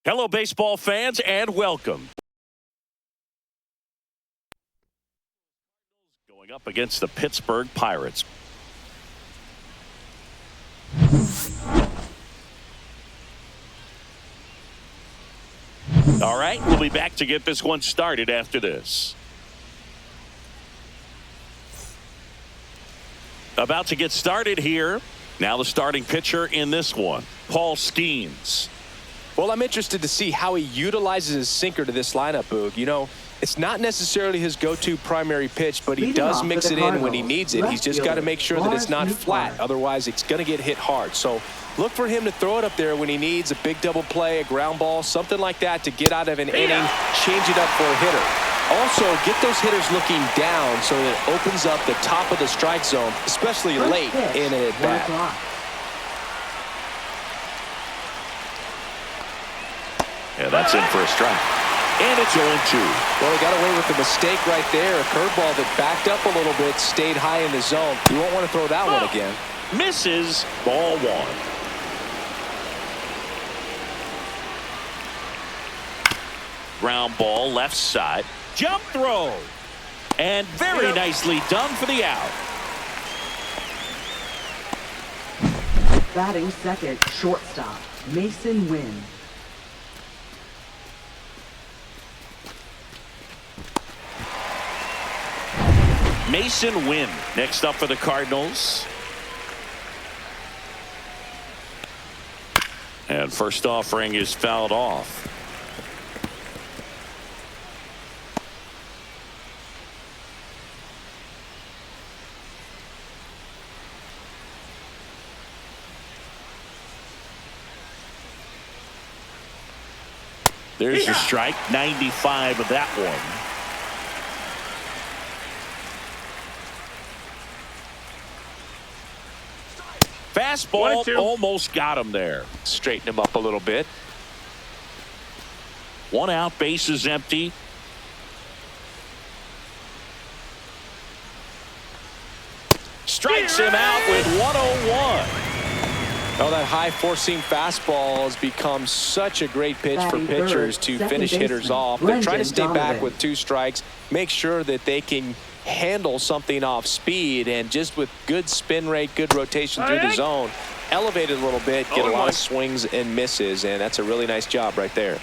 Hello, baseball fans, and welcome. Going up against the Pittsburgh Pirates. All right, we'll be back to get this one started after this. About to get started here. Now the starting pitcher in this one, Paul Skeens. Well, I'm interested to see how he utilizes his sinker to this lineup, Boog. You know, it's not necessarily his go-to primary pitch, but he does mix it in when he needs it. He's just got to make sure that it's not flat. Otherwise, it's going to get hit hard. So look for him to throw it up there when he needs a big double play, a ground ball, something like that to get out of an inning, change it up for a hitter. Also, get those hitters looking down so that it opens up the top of the strike zone, especially late in an at-bat. Yeah, that's in for a strike. And it's 0-2. Well, he got away with the mistake right there. A curveball that backed up a little bit, stayed high in the zone. You won't want to throw that one again. Misses, ball one. Ground ball left side. Jump throw. And very nicely done for the out. Batting second, shortstop, Mason Wynn. Mason Wynn next up for the Cardinals. And first offering is fouled off. There's your strike, 95 of that one. Fastball almost got him there. Straighten him up a little bit. One out, base is empty. Strikes him out with 101. Oh, that high four-seam fastball has become such a great pitch for pitchers to finish hitters off. They're trying to stay back with 2 strikes, make sure that they can handle something off speed, and just with good spin rate, good rotation through the zone, elevate it a little bit, get a lot of swings and misses, and that's a really nice job right there.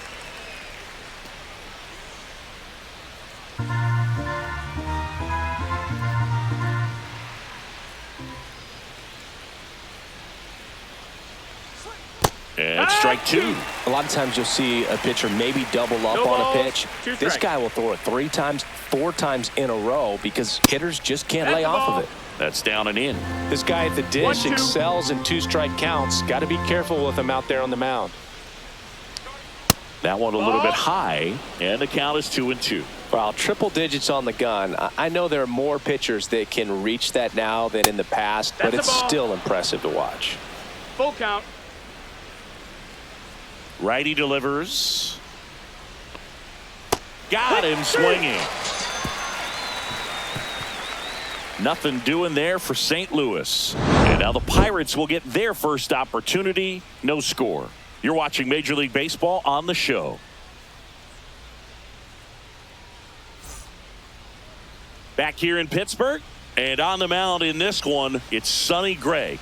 And strike 2. A lot of times you'll see a pitcher maybe double up on a pitch. This guy will throw it 3 times, 4 times in a row because hitters just can't lay off of it. That's down and in. This guy at the dish excels in 2-strike counts. Got to be careful with him out there on the mound. That one a little bit high, and the count is 2-2. Well, triple digits on the gun. I know there are more pitchers that can reach that now than in the past, but it's still impressive to watch. Full count. Righty delivers. Got him swinging. Nothing doing there for St. Louis. And now the Pirates will get their first opportunity. No score. You're watching Major League Baseball on the show. Back here in Pittsburgh, and on the mound in this one, it's Sonny Gray.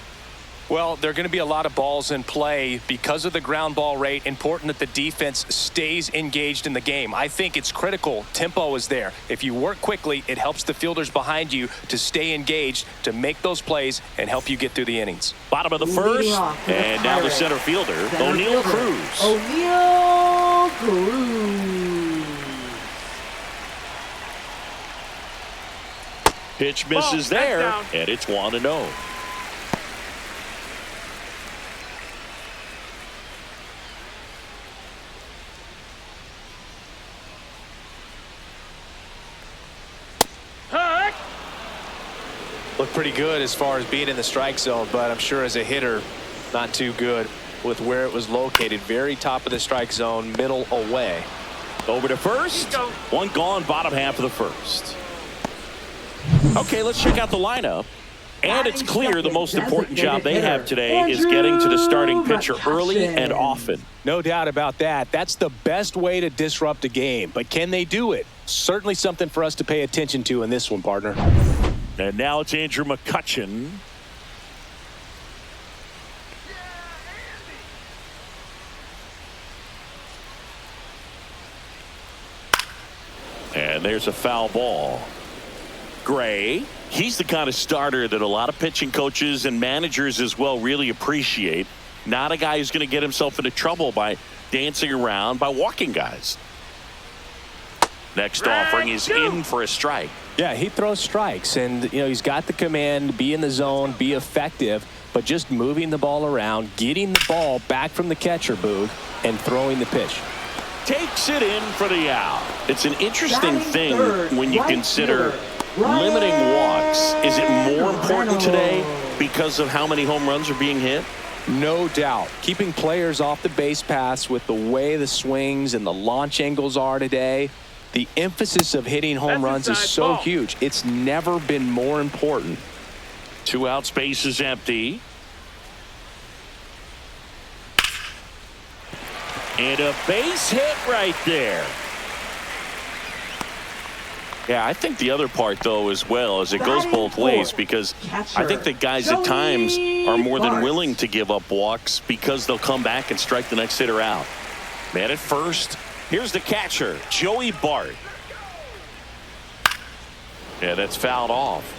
Well, there are going to be a lot of balls in play because of the ground ball rate. Important that the defense stays engaged in the game. I think it's critical. Tempo is there. If you work quickly, it helps the fielders behind you to stay engaged, to make those plays, and help you get through the innings. Bottom of the first, and now the center fielder, O'Neal Cruz. O'Neal Cruz. Pitch misses there, and it's 1-0. Looked pretty good as far as being in the strike zone, but I'm sure as a hitter, not too good with where it was located. Very top of the strike zone, middle away. Over to first. One gone, bottom half of the first. Okay, let's check out the lineup. And it's clear the most important job they have today is getting to the starting pitcher early and often. No doubt about that. That's the best way to disrupt a game. But can they do it? Certainly something for us to pay attention to in this one, partner. And now it's Andrew McCutchen. And there's a foul ball. Gray, he's the kind of starter that a lot of pitching coaches and managers as well really appreciate. Not a guy who's going to get himself into trouble by dancing around, by walking guys. Next offering is in for a strike. Yeah, he throws strikes, and he's got the command, be in the zone, be effective, but just moving the ball around, getting the ball back from the catcher, Boog, and throwing the pitch. Takes it in for the out. It's an interesting thing when you consider limiting walks. Is it more important today because of how many home runs are being hit? No doubt. Keeping players off the base paths with the way the swings and the launch angles are today, the emphasis of hitting home runs is so huge. It's never been more important. 2 out, space is empty. And a base hit right there. Yeah, I think the other part, though, as well, is it goes both ways, because I think that guys at times are more than willing to give up walks because they'll come back and strike the next hitter out. Man at first. Here's the catcher, Joey Bart. Yeah, that's fouled off.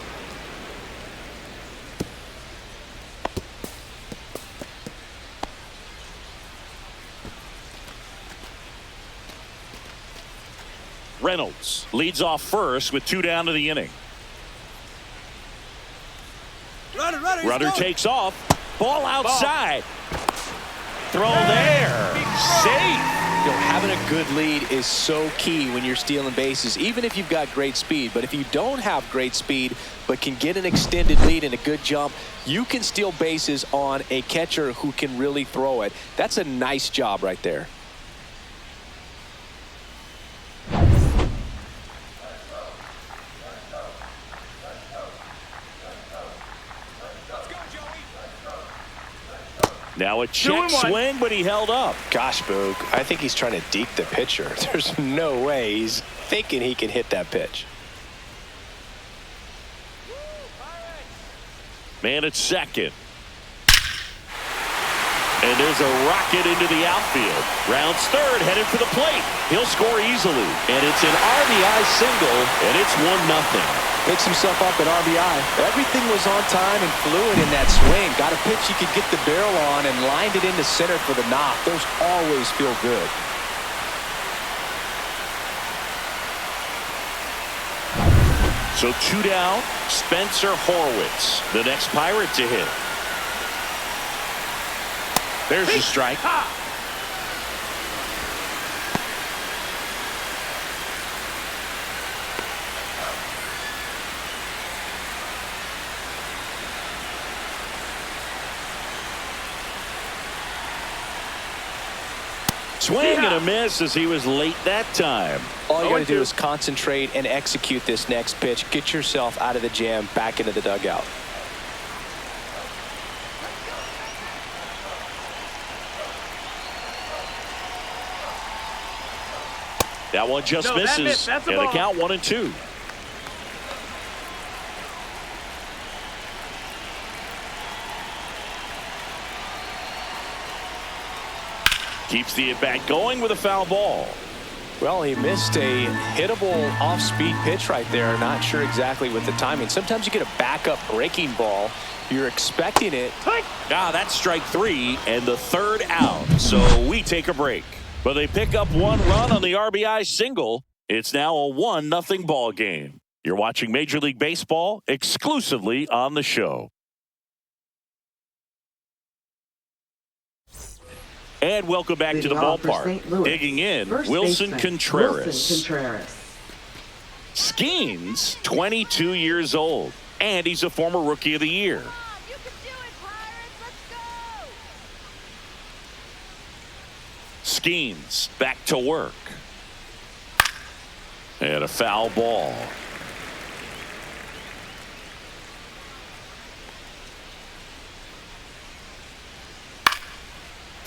Reynolds leads off first with 2 down to the inning. Runner takes off. Ball outside. Throw there. Safe. Having a good lead is so key when you're stealing bases, even if you've got great speed. But if you don't have great speed but can get an extended lead and a good jump, you can steal bases on a catcher who can really throw it. That's a nice job right there. Now a check swing, but he held up. Gosh, Boog, I think he's trying to deke the pitcher. There's no way he's thinking he can hit that pitch. Man at second. And there's a rocket into the outfield. Rounds third, headed for the plate. He'll score easily. And it's an RBI single, and it's 1-0. Picks himself up at RBI. Everything was on time and fluid in that swing. Got a pitch he could get the barrel on and lined it into center for the knock. Those always feel good. So 2 down, Spencer Horwitz, the next Pirate to hit. There's the strike. Swing and a miss as he was late that time. All you got to do is concentrate and execute this next pitch. Get yourself out of the jam, back into the dugout. That one just misses. And the count 1-2. Keeps the at-bat going with a foul ball. Well, he missed a hittable off-speed pitch right there. Not sure exactly with the timing. Sometimes you get a backup breaking ball. You're expecting it. That's strike 3 and the 3rd out. So we take a break. But they pick up 1 run on the RBI single. It's now a 1-0 ball game. You're watching Major League Baseball exclusively on the show. And welcome back to the ballpark. Digging in, Wilson Contreras. Skeens, 22 years old, and he's a former Rookie of the Year. You can do it, Pirates. Let's go. Skeens back to work. And a foul ball.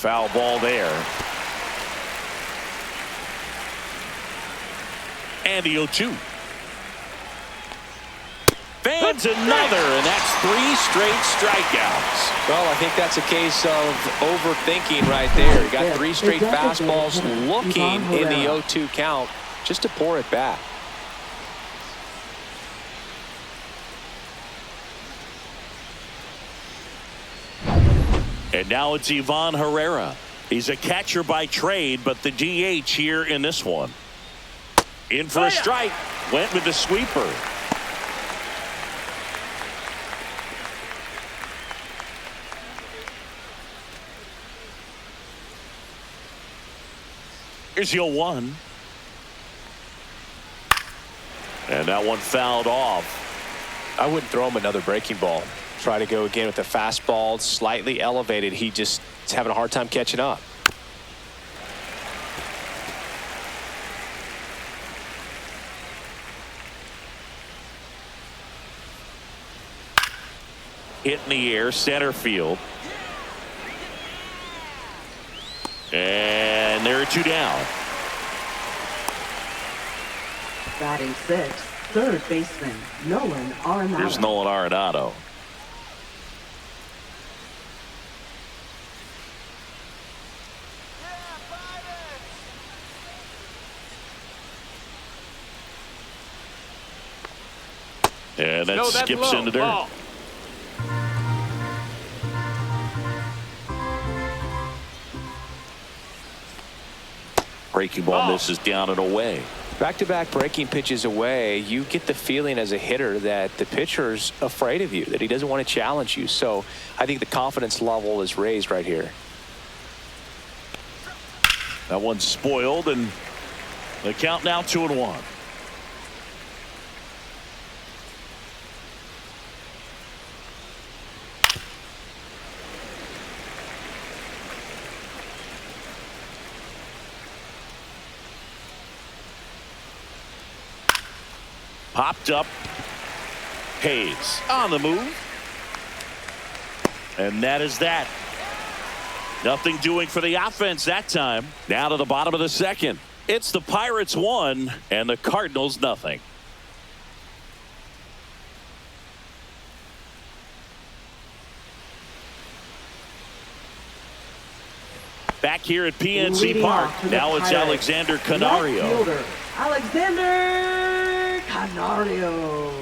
Foul ball there. And the 0-2. Fans another, and that's 3 straight strikeouts. Well, I think that's a case of overthinking right there. He got 3 straight fastballs looking in the 0-2 count just to pour it back. And now it's Ivan Herrera. He's a catcher by trade, but the DH here in this one. In for a strike. Went with the sweeper. Here's the 0-1. And that one fouled off. I wouldn't throw him another breaking ball. Try to go again with the fastball, slightly elevated. He just is having a hard time catching up. Hit in the air, center field. And there are 2 down. Batting 6th, third baseman, Nolan Arenado. Here's Nolan Arenado. And that skips into dirt. Ball. Breaking ball misses down and away. Back-to-back breaking pitches away, you get the feeling as a hitter that the pitcher's afraid of you, that he doesn't want to challenge you. So I think the confidence level is raised right here. That one's spoiled, and the count now 2-1. Popped up. Hayes on the move. And that is that. Nothing doing for the offense that time. Now to the bottom of the second. It's the Pirates 1 and the Cardinals nothing. Back here at PNC Park. Now it's Alexander Canario. Alexander Canario.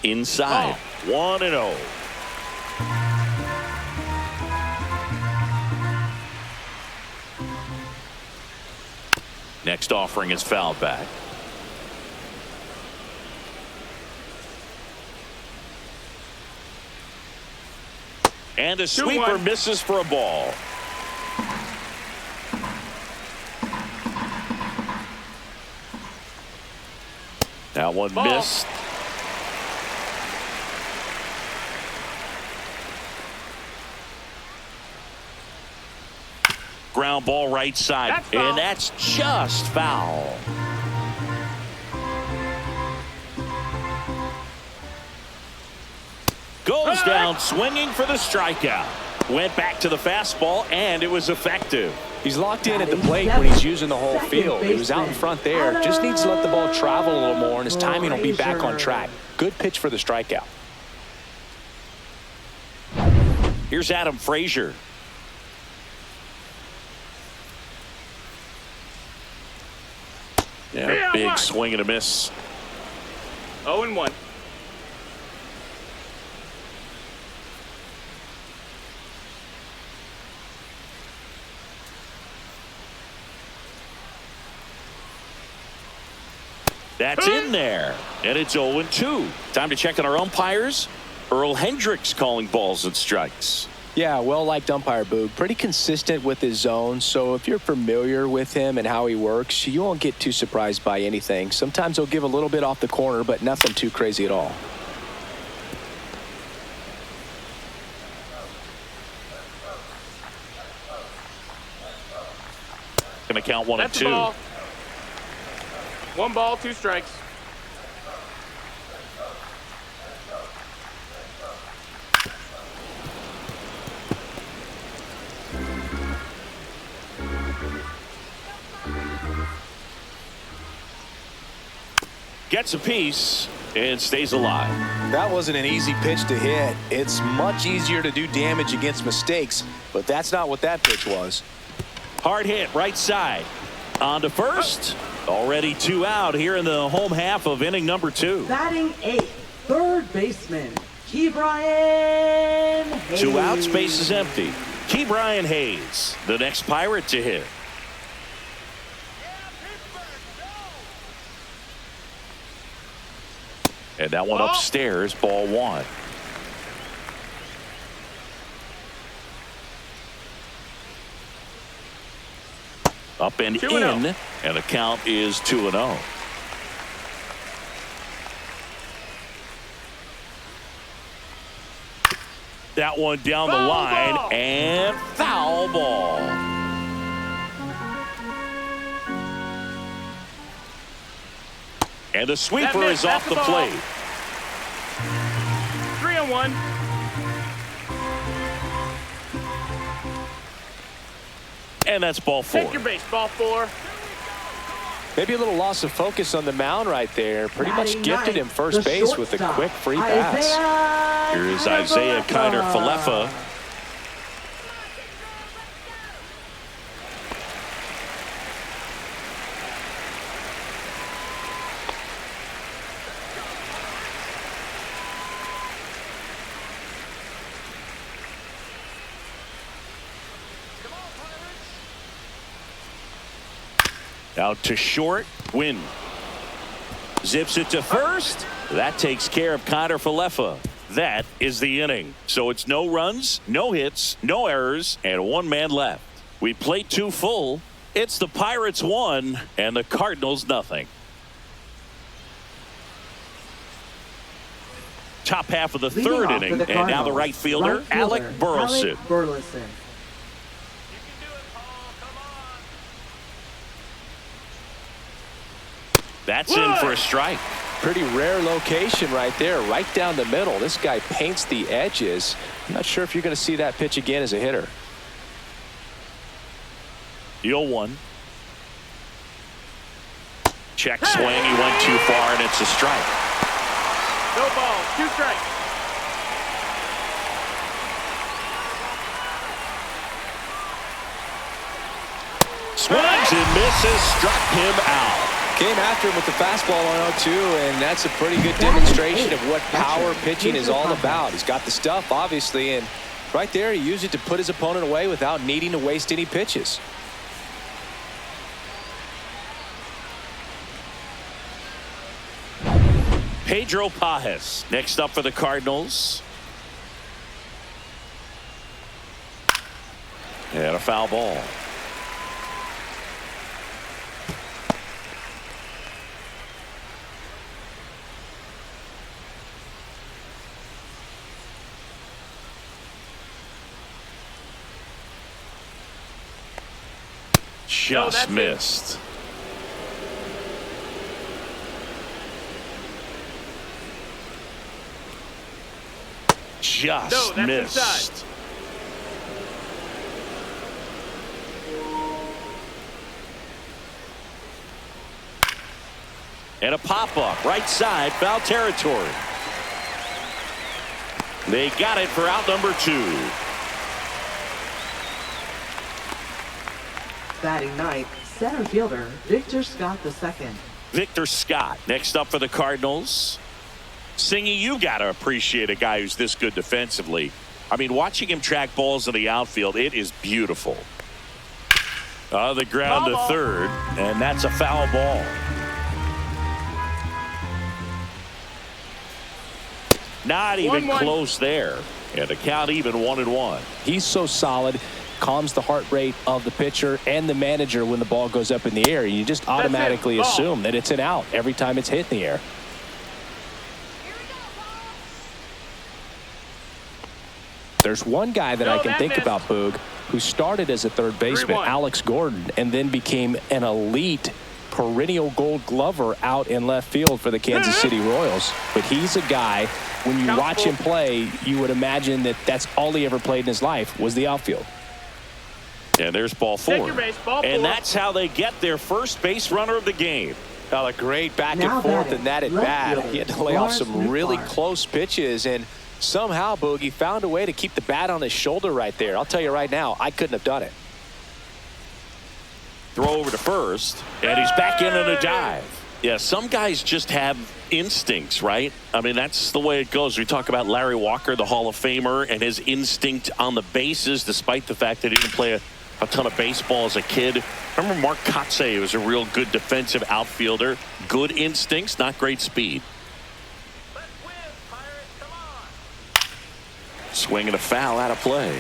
Inside. 1-0. Next offering is fouled back. And a sweeper misses for a ball. That one missed. Ground ball right side. And that's just foul. Goes down swinging for the strikeout. Went back to the fastball, and it was effective. He's locked in at the plate when he's using the whole field. He was out in front there. Just needs to let the ball travel a little more, and his timing will be back on track. Good pitch for the strikeout. Here's Adam Frazier. Yeah, big swing and a miss. 0-1. That's in there, and it's 0-2. Time to check on our umpires. Earl Hendricks calling balls and strikes. Yeah, well-liked umpire, Boog. Pretty consistent with his zone, so if you're familiar with him and how he works, you won't get too surprised by anything. Sometimes he'll give a little bit off the corner, but nothing too crazy at all. Going to count 1 and 2. Ball. 1 ball, 2 strikes. Gets a piece and stays alive. That wasn't an easy pitch to hit. It's much easier to do damage against mistakes, but that's not what that pitch was. Hard hit right side. On to first. Already 2 out here in the home half of inning number 2. Batting 8th, third baseman, Ke'Bryan Hayes. 2 outs, base is empty. Ke'Bryan Hayes, the next Pirate to hit. And that one upstairs, ball 1. Up and in, and the count is 2-0. That one down the line, and foul ball. And the sweeper is off the plate. 3-1. And that's ball 4. Take your base, ball 4. Maybe a little loss of focus on the mound right there. Pretty much gifted him first the base with a quick free pass. Here is Isaiah Kiner-Falefa. Out to short, Win. Zips it to first. That takes care of Kiner-Falefa. That is the inning. So it's no runs, no hits, no errors, and 1 man left. We played 2 full. It's the Pirates 1 and the Cardinals nothing. Top half of the third inning, and now the right fielder, Alec Burleson. That's in for a strike. Pretty rare location right there, right down the middle. This guy paints the edges. I'm not sure if you're going to see that pitch again as a hitter. The 0-1. Check swing. He went too far, and it's a strike. No ball. 2 strikes. Swings and misses. Struck him out. Came after him with the fastball on 0-2, and that's a pretty good demonstration of what power pitching is all about. He's got the stuff, obviously, and right there he used it to put his opponent away without needing to waste any pitches. Pedro Pajes next up for the Cardinals. And a foul ball. Just missed. Just missed. Inside. And a pop-up right side, foul territory. They got it for out number 2. Batting 9th, center fielder, Victor Scott II. Victor Scott next up for the Cardinals. Singy, you got to appreciate a guy who's this good defensively. I mean, watching him track balls in the outfield, it is beautiful. The ground to third, and that's a foul ball. Not even close there. And the count even 1-1. He's so solid. Calms the heart rate of the pitcher and the manager when the ball goes up in the air. You just automatically assume that it's an out every time it's hit in the air. There's one guy that I can think about, Boog, who started as a third baseman, Alex Gordon, and then became an elite perennial Gold Glover out in left field for the Kansas City Royals. But he's a guy, when you watch him play, you would imagine that that's all he ever played in his life was the outfield. And there's ball 4. And that's how they get their first base runner of the game. Well, a great back Now and forth batting, in that at left bat. fielder, He had to lay off Lars some really Nootbaar. close pitches, and somehow Boogie found a way to keep the bat on his shoulder right there. I'll tell you right now, I couldn't have done it. Throw over to first, and he's back in on a dive. Yeah, some guys just have instincts, right? I mean, that's the way it goes. We talk about Larry Walker, the Hall of Famer, and his instinct on the bases, despite the fact that he didn't play a ton of baseball as a kid. Remember Mark Kotsay was a real good defensive outfielder. Good instincts, not great speed. Let's win, Pirates. Come on. Swing and a foul out of play.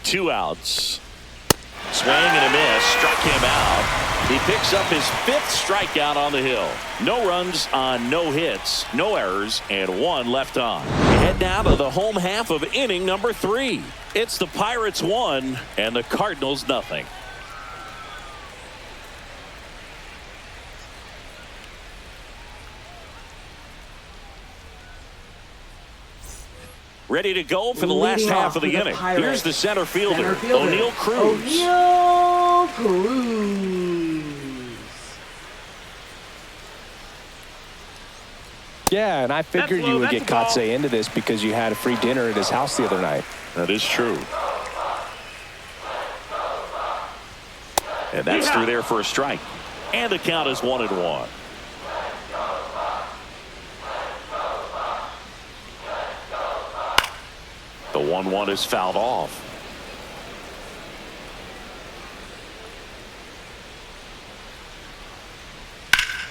Two outs. Swing and a miss. Struck him out. He picks up his 5th strikeout on the hill. No runs on no hits, no errors, and 1 left on. We head now to the home half of inning number 3. It's the Pirates 1 and the Cardinals nothing. Ready to go for the last Leading half off of the for the inning. Pirates, Here's the center fielder, O'Neill O'Neill Cruz. O'Neill Cruz. Yeah, and I figured low, you would that's get a ball. Kotsay into this because you had a free dinner at his house the other night. That is true. And that's Yeah. through there for a strike. And the count is 1-1. The 1-1 is fouled off.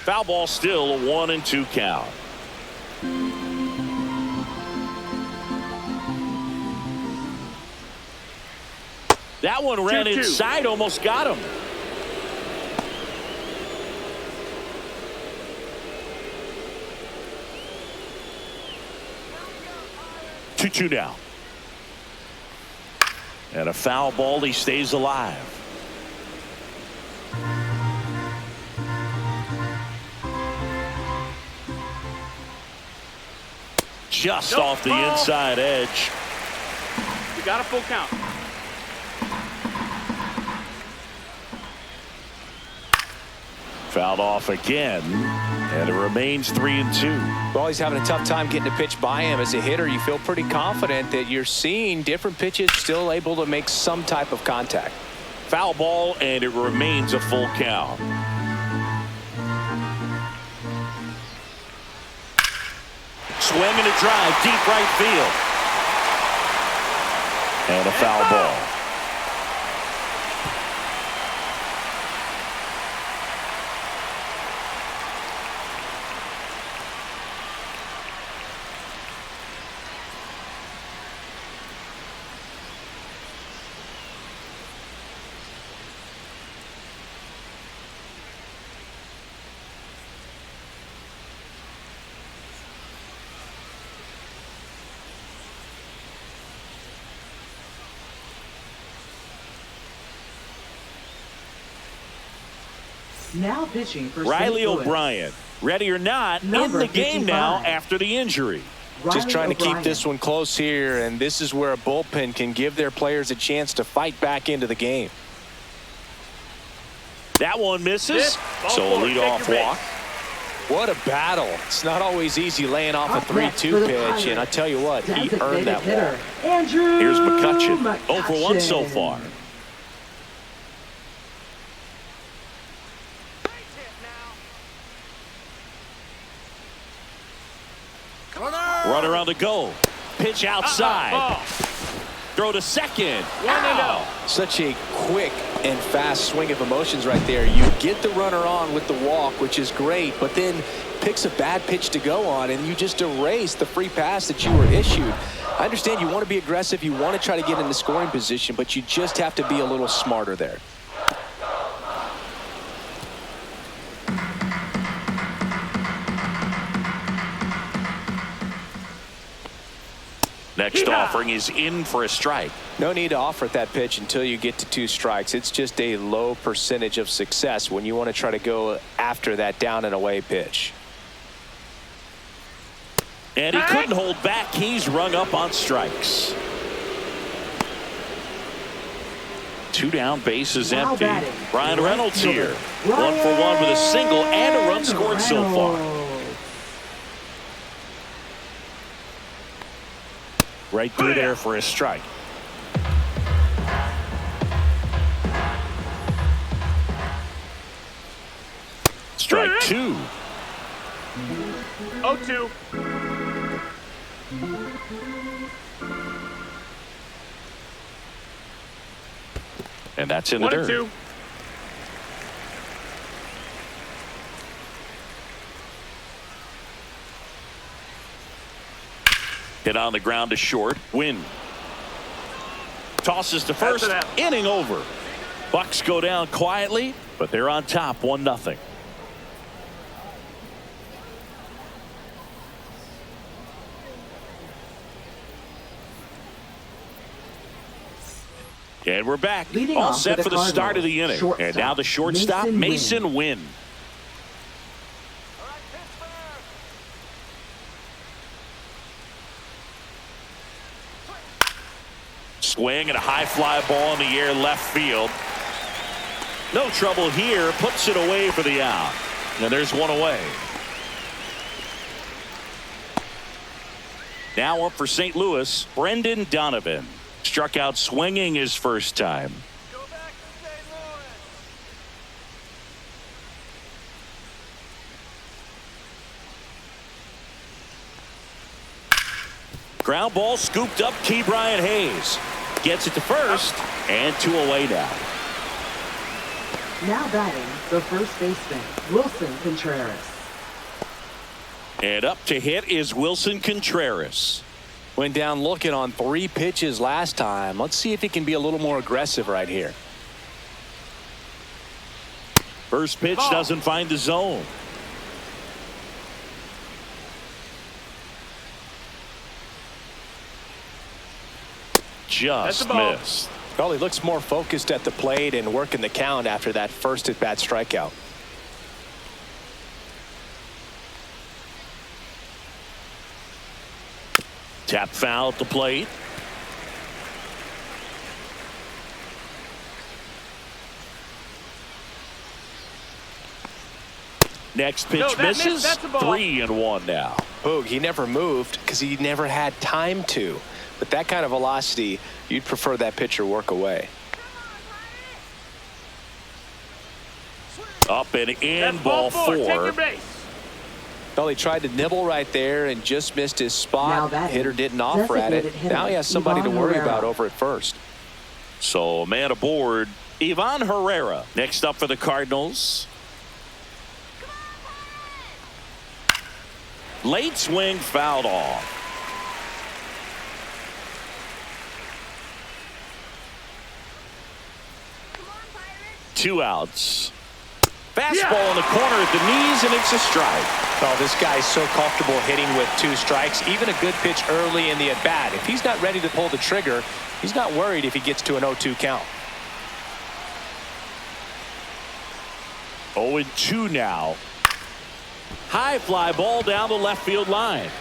Foul ball still, a 1-2 count. That one ran 2-2. inside, almost got him. Two now. And a foul ball, he stays alive. Just Nope, off the ball. inside edge. We got a full count. Fouled off again. And it remains 3-2. Well, he's having a tough time getting a pitch by him. As a hitter, you feel pretty confident that you're seeing different pitches still able to make some type of contact. Foul ball, and it remains a full count. Swing and a drive, deep right field. And a foul ball. Now pitching for Riley St. Louis. O'Brien, ready or not, Number in the game now 55. after the injury. Just Riley trying to keep O'Brien. this one close here, and this is where a bullpen can give their players a chance to fight back into the game. That one misses, Miss. Ball so a four. Take leadoff your walk. What a battle. It's not always easy laying off a Up next for 3-2 the pitch, and I Pirates, tell you what, he designated earned that hitter, walk. Andrew Here's McCutcheon, 0 for 1 so McCutcheon. far. Runner on the go. Pitch outside. Ball. Throw to second. 1-0. Such a quick and fast swing of emotions right there. You get the runner on with the walk, which is great, but then picks a bad pitch to go on, and you just erase the free pass that you were issued. I understand you want to be aggressive, you want to try to get in the scoring position, but you just have to be a little smarter there. Next offering is in for a strike. No need to offer at that pitch until you get to 2 strikes. It's just a low percentage of success when you want to try to go after that down and away pitch. And he couldn't hold back. He's rung up on strikes. 2 down, bases Now empty. batting, Ryan right Reynolds fielder, here. 1 for 1 with a single and a run scored so far. Reynolds. Right through there for a strike. Strike 2. 0-2. And that's in the 1 and dirt. 2. Hit on the ground to short. Win. Tosses to first. That's an out. Inning over. Bucks go down quietly, but they're on top 1-0. And we're back. Leading All off set for for the the start of the Cardinals, inning. And now the shortstop, Mason Wynn. Swing and a high fly ball in the air left field. No trouble here. Puts it away for the out. And there's one away. Now up for St. Louis, Brendan Donovan. Struck out swinging his first time. Go back to St. Louis. Ground ball scooped up. Key Brian Hayes gets it to first, and 2 away now. Now batting, the first baseman, Wilson Contreras. And up to hit is Wilson Contreras. Went down looking on 3 pitches last time. Let's see if he can be a little more aggressive right here. First pitch doesn't find the zone. That's Just a ball. missed. Well, he looks more focused at the plate and working the count after that first at-bat strikeout. Tap foul at the plate. Next pitch No, that missed. misses. That's a ball. 3-1 now. Boog, he never moved because he never had time to. But that kind of velocity, you'd prefer that pitcher work away. Up and in, That's ball 4. Take your base. Well, he tried to nibble right there and just missed his Now spot. batting, Hitter didn't offer at it. designated hitter, Now he has somebody to Ivan worry Herrera. about over at first. So a man aboard, Ivan Herrera. Next up for the Cardinals. Late swing fouled off. Come on, Pirates. 2 outs. Fastball in the corner at the knees, and it's a strike. Oh, this guy's so comfortable hitting with 2 strikes. Even a good pitch early in the at-bat. If he's not ready to pull the trigger, he's not worried if he gets to an 0-2 count. 0-2 now. High fly ball down the left field line.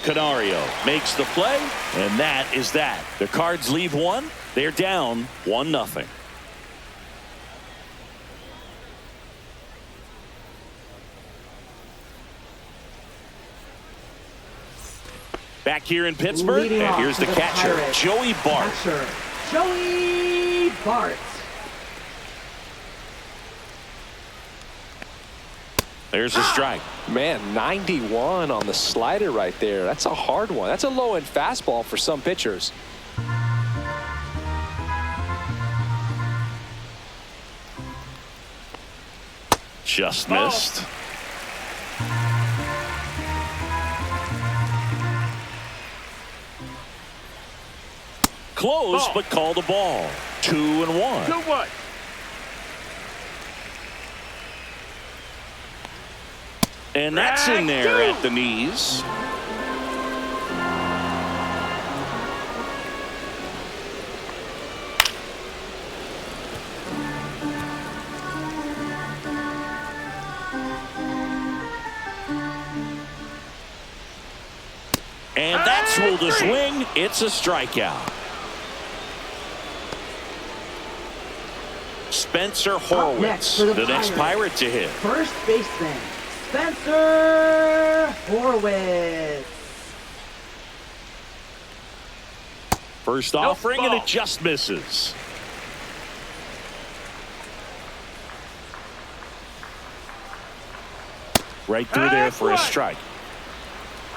Canario makes the play, and that is that. The Cards leave 1. They're down 1-0. Back here in Pittsburgh, Leading and off here's for the the catcher, Pirates. Joey Bart. Catcher, Joey Bart. There's a strike. Man, 91 on the slider right there. That's a hard one. That's a low-end fastball for some pitchers. Just missed. Close, but called a ball. 2-1. 2-1. And that's in there at the knees. And that's ruled a swing. It's a strikeout. Spencer Up next Horwitz, for the next Pirate to hit. First baseman, Spencer Horwitz. First offering, and it just misses. Right through there for a strike.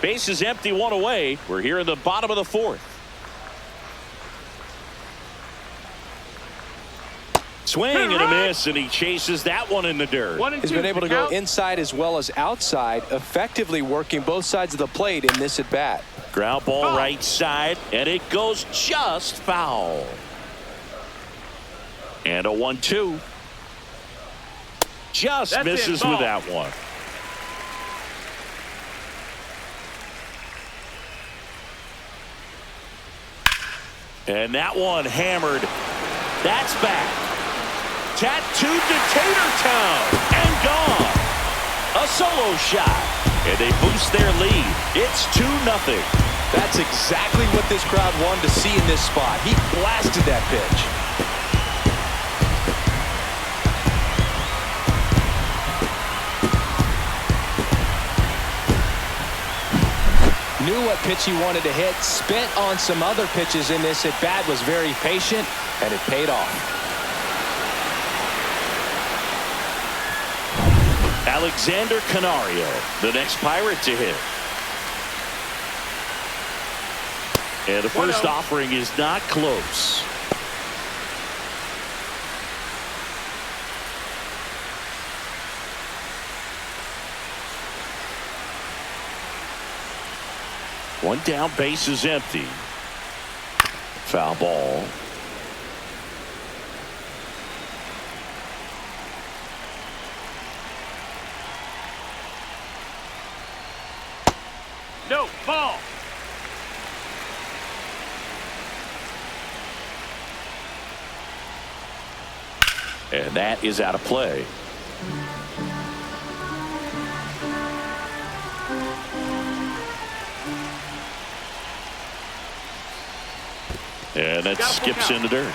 Base is empty, one away. We're here in the bottom of the fourth. Swing and a miss, and he chases that one in the dirt. He's been able to go inside as well as outside, effectively working both sides of the plate in this at bat. Ground ball right side, and it goes just foul. And a 1-2. Just misses with that one. And that one hammered. That's back. Tattooed to Tater Town and gone. A solo shot. And they boost their lead. It's 2-0. That's exactly what this crowd wanted to see in this spot. He blasted that pitch. Knew what pitch he wanted to hit, spent on some other pitches in this at bat, was very patient, and it paid off. Alexander Canario, the next Pirate to hit. And the first offering is not close. One down, base is empty. Foul ball. No, ball. And that is out of play. And that skips in the dirt.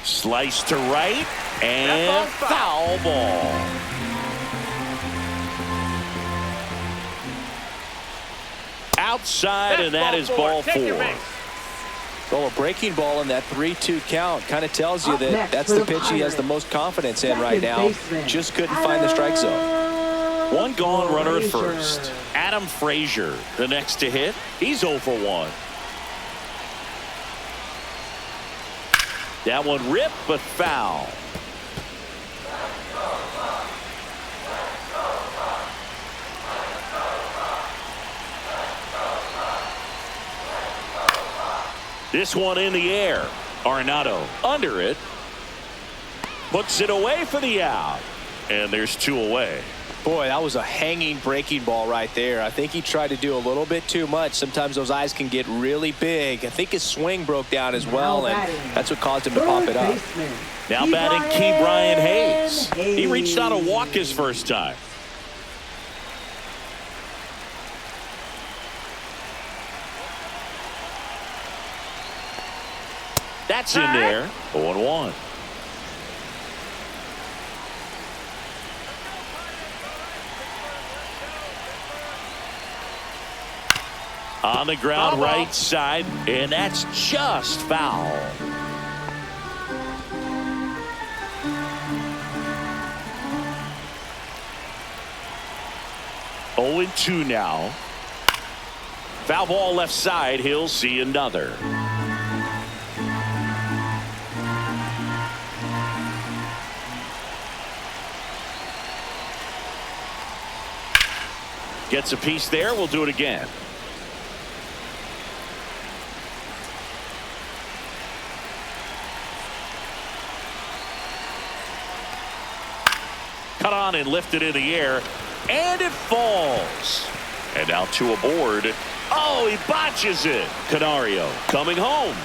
Slice to right, and foul ball. Outside, and that is ball 4. Well, a breaking ball in that 3-2 count kind of tells you that that's the pitch he has the most confidence in right now. Just couldn't find the strike zone. One gone, runner at first. Adam Frazier, the next to hit. He's 0 for 1. That one ripped, but foul. This one in the air. Arenado under it. Puts it away for the out. And there's 2 away. Boy, that was a hanging breaking ball right there. I think he tried to do a little bit too much. Sometimes those eyes can get really big. I think his swing broke down as well, and that's what caused him to pop it up. Now batting Key Brian Hayes. He reached out a walk his first time. That's in there. 0-1. On the ground, right side, and that's just foul. Oh, 0-2 now. Foul ball left side. He'll see another. Gets a piece there. We'll do it again. Cut on and lifted in the air, and it falls. And now 2 aboard. Oh, he botches it. Canario coming home.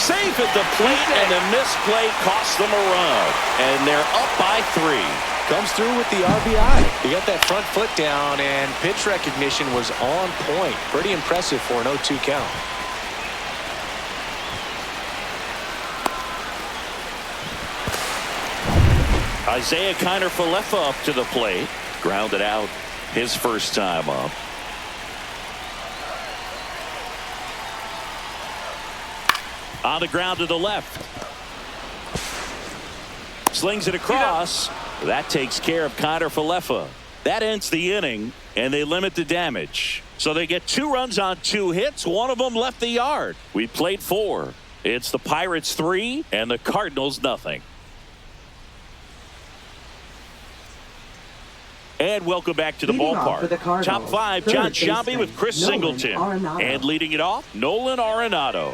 Safe at the plate, and the misplay cost them a run. And they're up by 3. Comes through with the RBI. He got that front foot down, and pitch recognition was on point. Pretty impressive for an 0-2 count. Isaiah Kiner-Falefa up to the plate. Grounded out his first time up. On the ground to the left. Slings it across. That takes care of Kiner-Falefa. That ends the inning, and they limit the damage. So they get 2 runs on 2 hits. One of them left the yard. We played 4. It's the Pirates 3 and the Cardinals nothing. And welcome back to the ballpark. Top 5, John Sciambi with Chris Singleton. And leading it off, Nolan Arenado.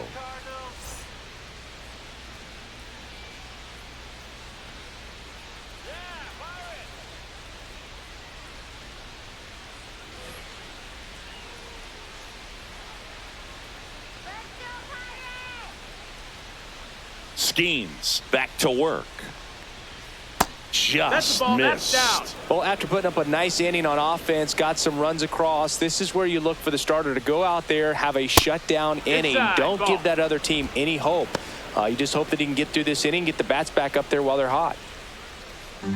Skeens back to work. Just missed. Well, after putting up a nice inning on offense, got some runs across, this is where you look for the starter to go out there, have a shutdown inning. Don't give that other team any hope. You just hope that he can get through this inning, get the bats back up there while they're hot.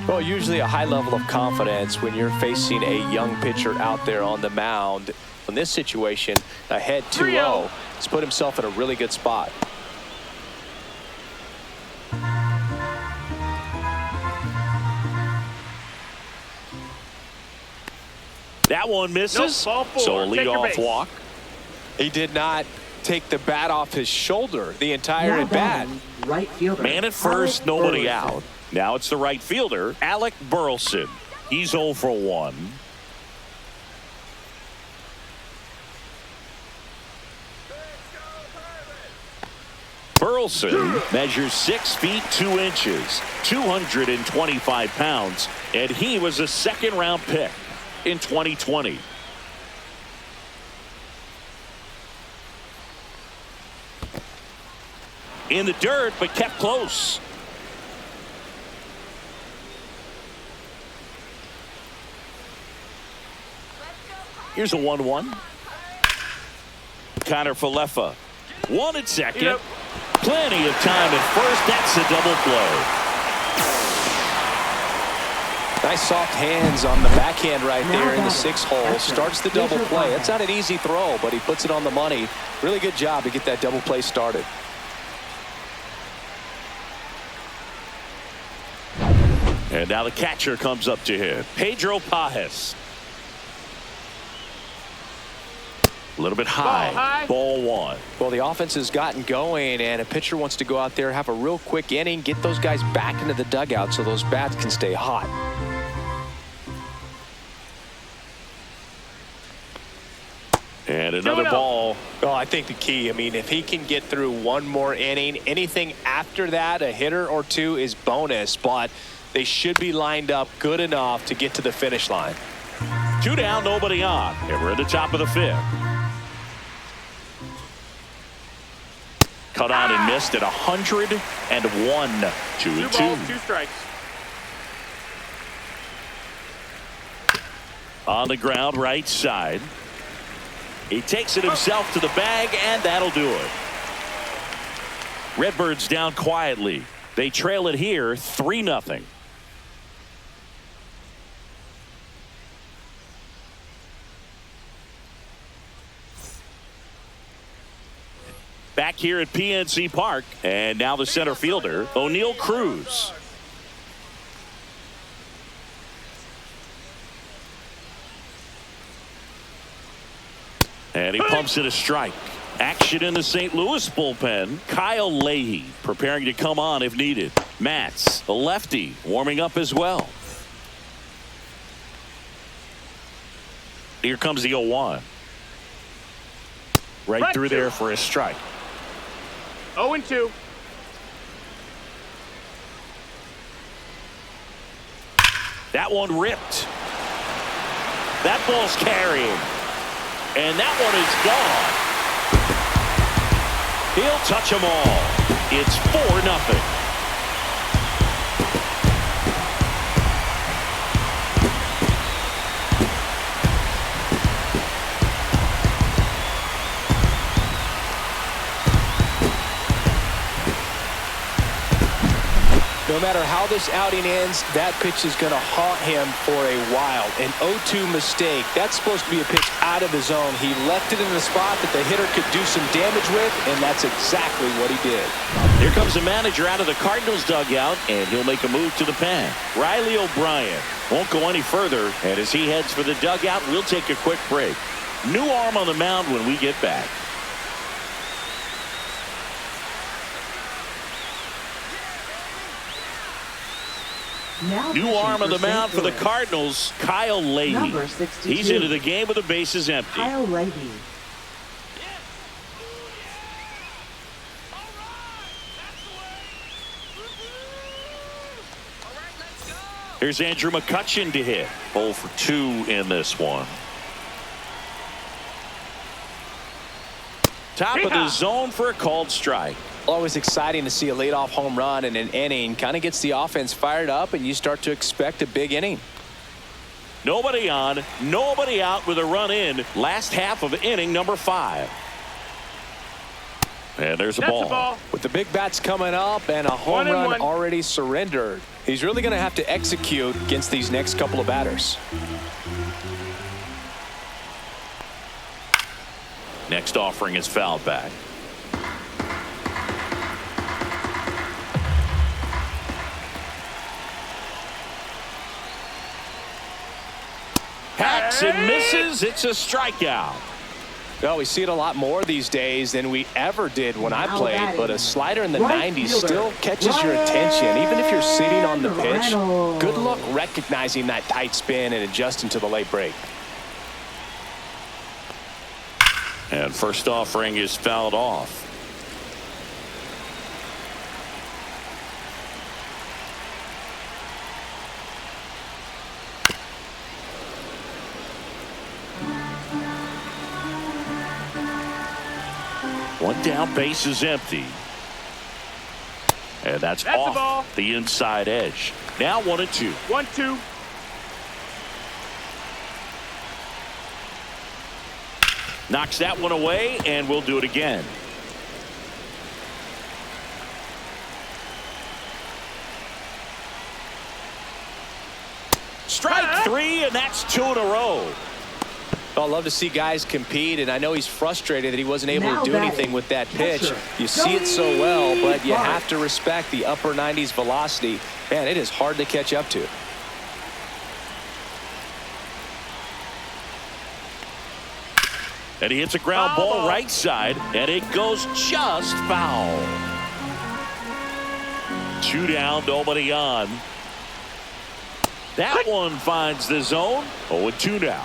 Well, usually a high level of confidence when you're facing a young pitcher out there on the mound. In this situation, ahead 2-0, he's put himself in a really good spot. That one misses. So a leadoff walk. He did not take the bat off his shoulder the entire at bat. Right fielder. Man at first, nobody out. Now it's the right fielder, Alec Burleson. He's 0 for 1. Burleson measures 6 feet 2 inches, 225 pounds, and he was a second-round pick in 2020. In the dirt, but kept close. Here's a 1-1. Kiner-Falefa. 1 at second. Plenty of time at first. That's a double play. Nice soft hands on the backhand right there in the 6th hole. Starts the double play. It's not an easy throw, but he puts it on the money. Really good job to get that double play started. And now the catcher comes up to him, Pedro Pajes. A little bit high. Ball 1. Well, the offense has gotten going, and a pitcher wants to go out there, have a real quick inning, get those guys back into the dugout so those bats can stay hot. And another ball. Well, I think the key, I mean, if he can get through one more inning, anything after that, a hitter or 2 is bonus, but they should be lined up good enough to get to the finish line. 2 down, nobody on. And we're at the top of the 5th. Cut on and missed at 101. 2-2. 2 balls, 2 strikes. On the ground, right side. He takes it himself to the bag, and that'll do it. Redbirds down quietly. They trail it here 3-0. Back here at PNC Park, and now the center fielder, O'Neal Cruz. And he pumps it a strike. Action in the St. Louis bullpen. Kyle Leahy preparing to come on if needed. Matz, the lefty, warming up as well. Here comes the 0-1. Right through there for a strike. 0-2. That one ripped. That ball's carrying. And that one is gone. He'll touch them all. It's 4-0. matter how this outing ends, that pitch is going to haunt him for a while. An 0-2 mistake. That's supposed to be a pitch out of the zone. He left it in the spot that the hitter could do some damage with, and that's exactly what he did. Here comes the manager out of the Cardinals dugout, and he'll make a move to the pen. Riley O'Brien won't go any further, and as he heads for the dugout, we'll take a quick break. New arm on the mound when we get back. New arm on the mound for the Cardinals, Kyle Leahy. Number 62. He's into the game with the bases empty. Kyle Leahy. Here's Andrew McCutchen to hit. 0 for 2 in this one. Top of the zone for a called strike. Always exciting to see a leadoff home run in an inning. Kind of gets the offense fired up, and you start to expect a big inning. Nobody on, nobody out with a run in. Last half of inning number 5. And there's a ball. With the big bats coming up and a home run already surrendered, he's really going to have to execute against these next couple of batters. Next offering is fouled back. Hacks and misses. It's a strikeout. Well, we see it a lot more these days than we ever did when I played, but a slider in the 90s still catches your attention. Even if you're sitting on the pitch, good luck recognizing that tight spin and adjusting to the late break. And first offering is fouled off. One down, base is empty. And that's off the inside edge. Now 1-2. 1-2. Knocks that one away, and we'll do it again. Strike 3, and that's 2 in a row. Well, I love to see guys compete, and I know he's frustrated that he wasn't able to do anything with that pitch. You see it so well, but you have to respect the upper 90s velocity. Man, it is hard to catch up to. And he hits a ground ball right side, and it goes just foul. 2 down, nobody on. That one finds the zone. 0-2 now.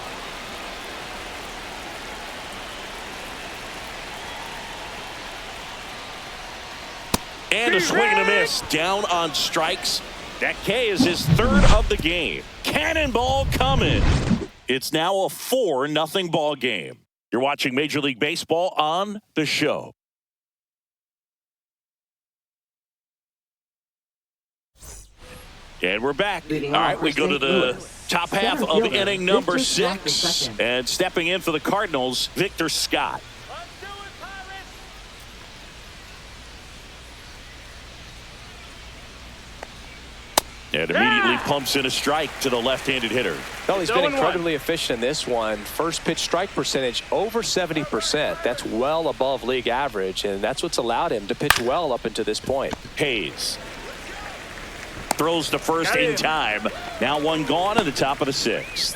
And a swing and a miss. Down on strikes. That K is his 3rd of the game. Cannonball coming. It's now a 4-0 ball game. You're watching Major League Baseball on The Show. And we're back. All right, we go to the top half of inning number 6. And stepping in for the Cardinals, Victor Scott. And immediately pumps in a strike to the left-handed hitter. Well, he's been incredibly efficient in this one. First pitch strike percentage over 70%. That's well above league average, and that's what's allowed him to pitch well up until this point. Hayes throws to first in time. Now one gone in the top of the 6th.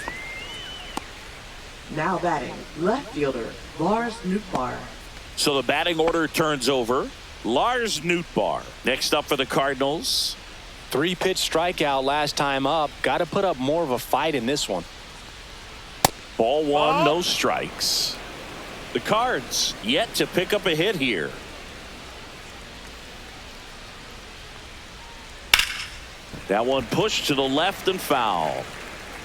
Now batting, left fielder, Lars Nootbaar. So the batting order turns over. Lars Nootbaar next up for the Cardinals. 3-pitch strikeout last time up. Got to put up more of a fight in this one. Ball 1, no strikes. The Cards yet to pick up a hit here. That one pushed to the left and foul.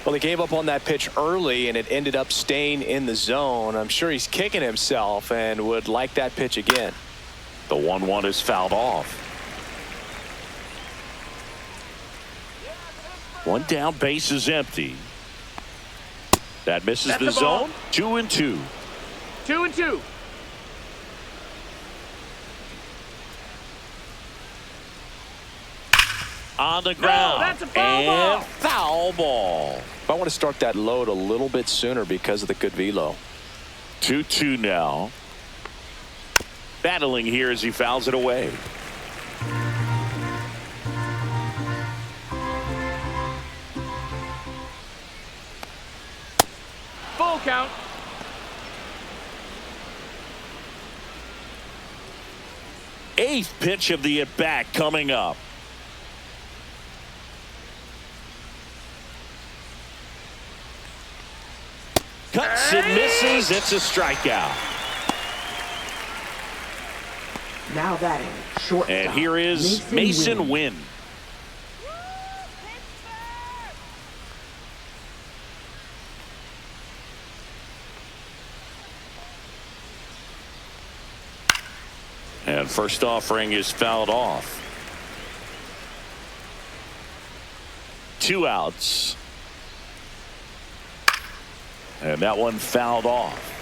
Well, he gave up on that pitch early, and it ended up staying in the zone. I'm sure he's kicking himself and would like that pitch again. The 1-1 is fouled off. One down, base is empty. That misses the zone. 2-2. 2-2. on the ground. that's a foul and ball. Foul ball. I want to start that load a little bit sooner because of the good velo. 2-2 now. Battling here as he fouls it away. Full count. Eighth pitch of the at-bat coming up. Cuts and misses. It's a strikeout. Now batting, shortstop. And here is Mason Wynn. And first offering is fouled off. 2 outs. And that one fouled off.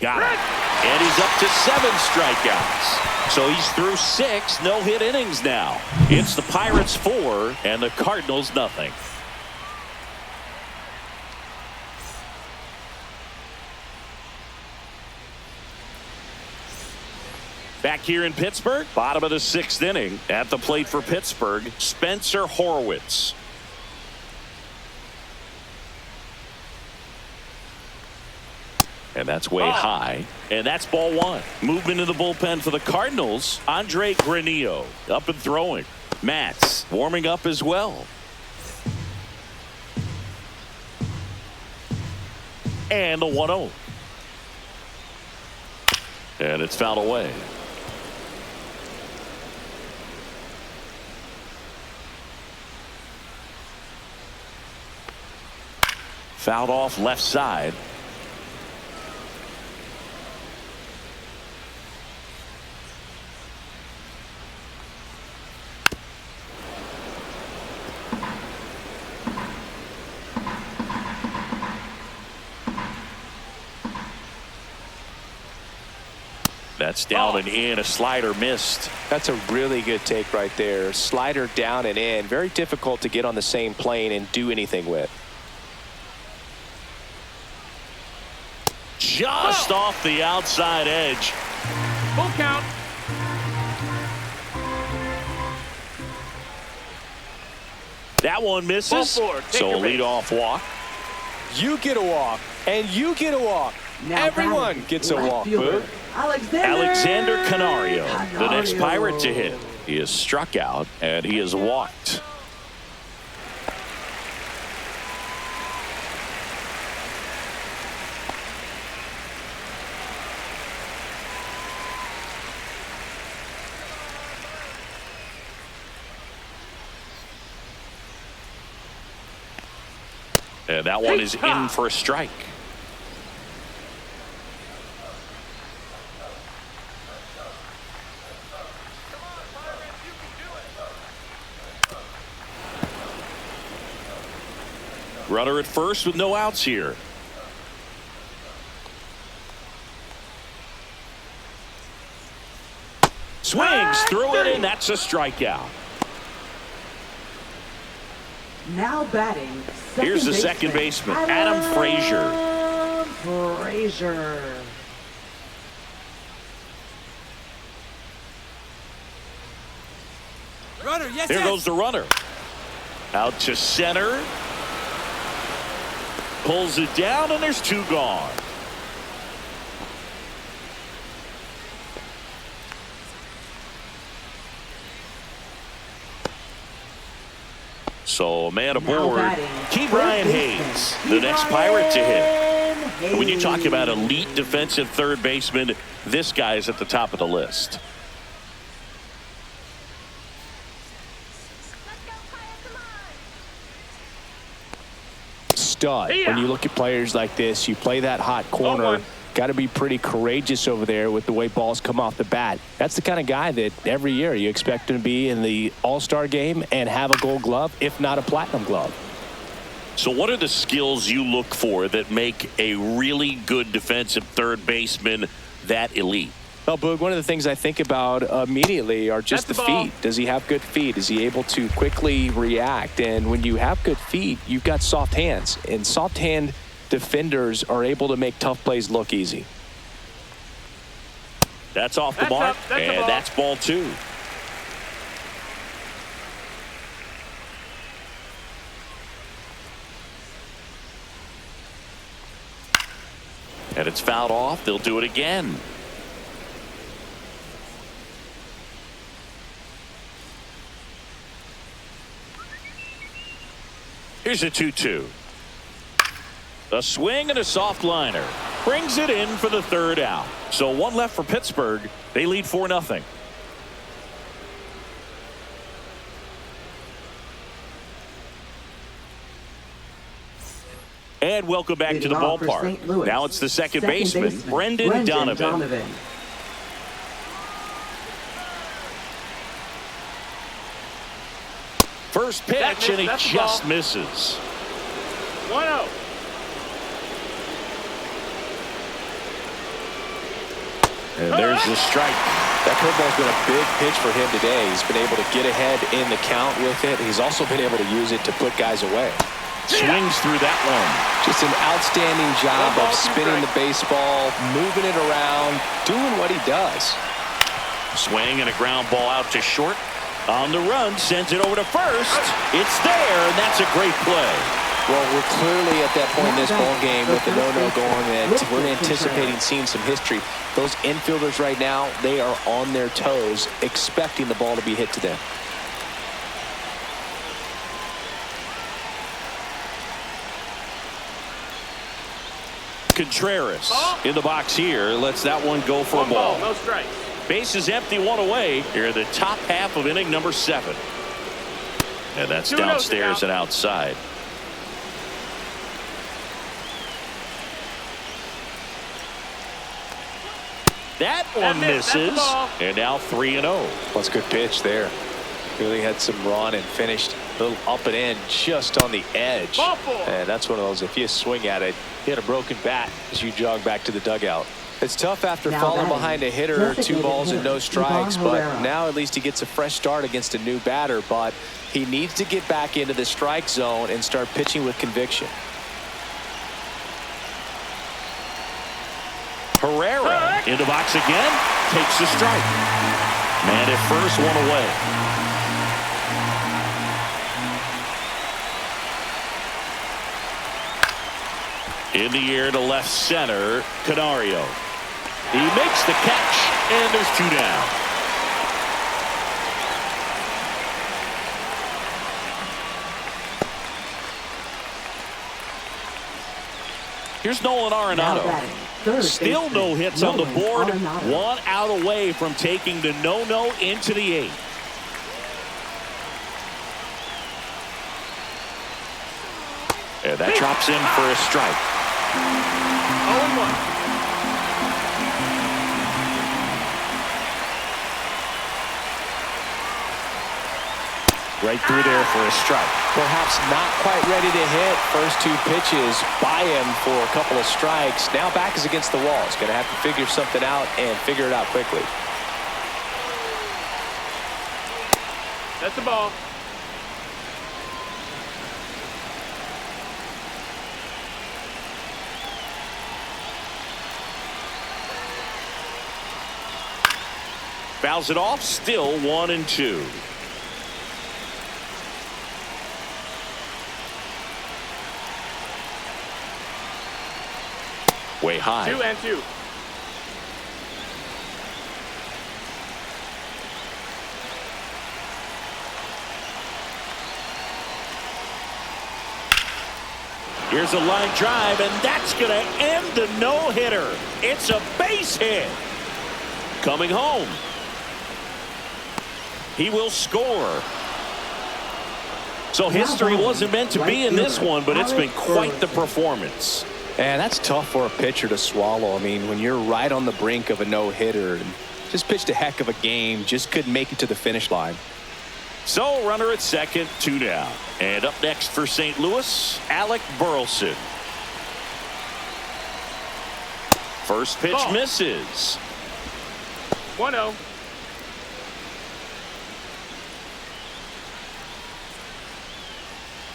Got it. And he's up to 7 strikeouts. So he's through 6 no-hit innings now. It's the Pirates 4 and the Cardinals nothing. Back here in Pittsburgh, bottom of the 6th inning. At the plate for Pittsburgh, Spencer Horwitz. And that's way high. And that's ball 1. Movement in the bullpen for the Cardinals. Andre Granillo up and throwing. Matz warming up as well. And the 1-0. And it's fouled away. Fouled off left side. That's down and in. A slider missed. That's a really good take right there. Slider down and in. Very difficult to get on the same plane and do anything with. Just off the outside edge. Full count. That one misses. Ball 4. Take So a your base. leadoff walk. You get a walk, and you get a walk. Now Everyone batting, gets a left walk, fielder, Boog. Alexander Canario, the next Canario. Pirate to hit. He is struck out and he is walked. And that one is in for a strike. Runner at first with no outs here. Swings through it, and that's a strikeout. Now batting. Here's the second baseman, Adam Frazier. Frazier. Runner, yes, Here goes the runner. Out to center. Pulls it down, and there's 2 gone. So a man aboard. Key Brian Hayes, the next Pirate to hit. When you talk about elite defensive third baseman, this guy is at the top of the list. Stud. When you look at players like this, you play that hot corner. Got to be pretty courageous over there with the way balls come off the bat. That's the kind of guy that every year you expect him to be in the All-Star game and have a Gold Glove, if not a Platinum Glove. So what are the skills you look for that make a really good defensive third baseman that elite. Well, Boog, one of the things I think about immediately are just That's the the ball. feet. Does he have good feet? Is he able to quickly react? And when you have good feet, you've got soft hands. And soft hand defenders are able to make tough plays look easy. That's off the That's mark, up. That's a and ball. that's ball 2. And it's fouled off. They'll do it again. Here's a 2-2. A swing and a soft liner. Brings it in for the 3rd out. So 1 left for Pittsburgh. They lead 4-0. And welcome back to the Leading off for ballpark. St. Louis, Now it's the second baseman, Brendan Donovan. First pitch, and he That's the just ball. misses. 1-0. And there's the strike. That curveball's been a big pitch for him today. He's been able to get ahead in the count with it. He's also been able to use it to put guys away. Swings through that one. Just an outstanding job One ball, of 2 spinning the strikes. baseball, moving it around, doing what he does. Swing and a ground ball out to short. On the run, sends it over to first. It's there, and that's a great play. Well, we're clearly at that point in this ball game with the no-no going that we're anticipating seeing some history. Those infielders right now, they are on their toes, expecting the ball to be hit to them. Contreras in the box here lets that one go for a 1 ball, ball. no strikes. Base is empty, 1 away. Here in the top half of inning number 7. And that's 2-0 downstairs now. and outside. That one missed. That's the misses. ball. And now 3-0. That's a good pitch there. Really had some run and finished a little up and in just on the edge. Ball 4. And that's one of those, if you swing at it, hit a broken bat as you jog back to the dugout. It's tough after Now falling batting, behind a hitter, 2 designated balls and no hitter, strikes, Ivan but Herrera. now at least he gets a fresh start against a new batter, but he needs to get back into the strike zone and start pitching with conviction. Herrera in the box again. Takes the strike. Man at first, 1 away. In the air to left center, Canario. He makes the catch, and there's 2 down. Here's Nolan Now Arenado. batting, third Still baseman, no hits on the Nolan board. Arenado. 1 out away from taking the no-no into the 8th. And that drops in for a strike. 0-1. Right through there for a strike. Perhaps not quite ready to hit. First 2 pitches by him for a couple of strikes. Now back is against the wall. He's going to have to figure something out and figure it out quickly. That's the ball. Fouls it off. Still 1-2. Way high. 2-2. Here's a line drive, and that's going to end the no-hitter. It's a base hit. Coming home. He will score. So history wasn't meant to be in this one, but it's been quite the performance. And that's tough for a pitcher to swallow. I mean, when you're right on the brink of a no-hitter, and just pitched a heck of a game, just couldn't make it to the finish line. So runner at second, 2 down. And up next for St. Louis, Alec Burleson. First pitch Ball. misses. 1-0.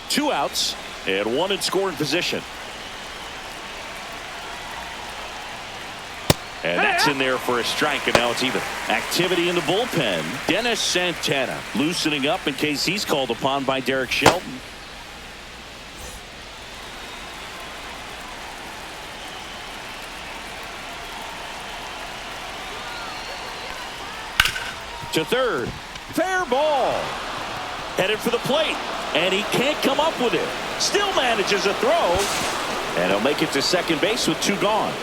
Two outs and one in scoring position. And that's in there for a strike, and now it's even. Activity in the bullpen. Dennis Santana loosening up in case he's called upon by Derek Shelton. To third. Fair ball. Headed for the plate. And he can't come up with it. Still manages a throw. And he'll make it to second base with two gone.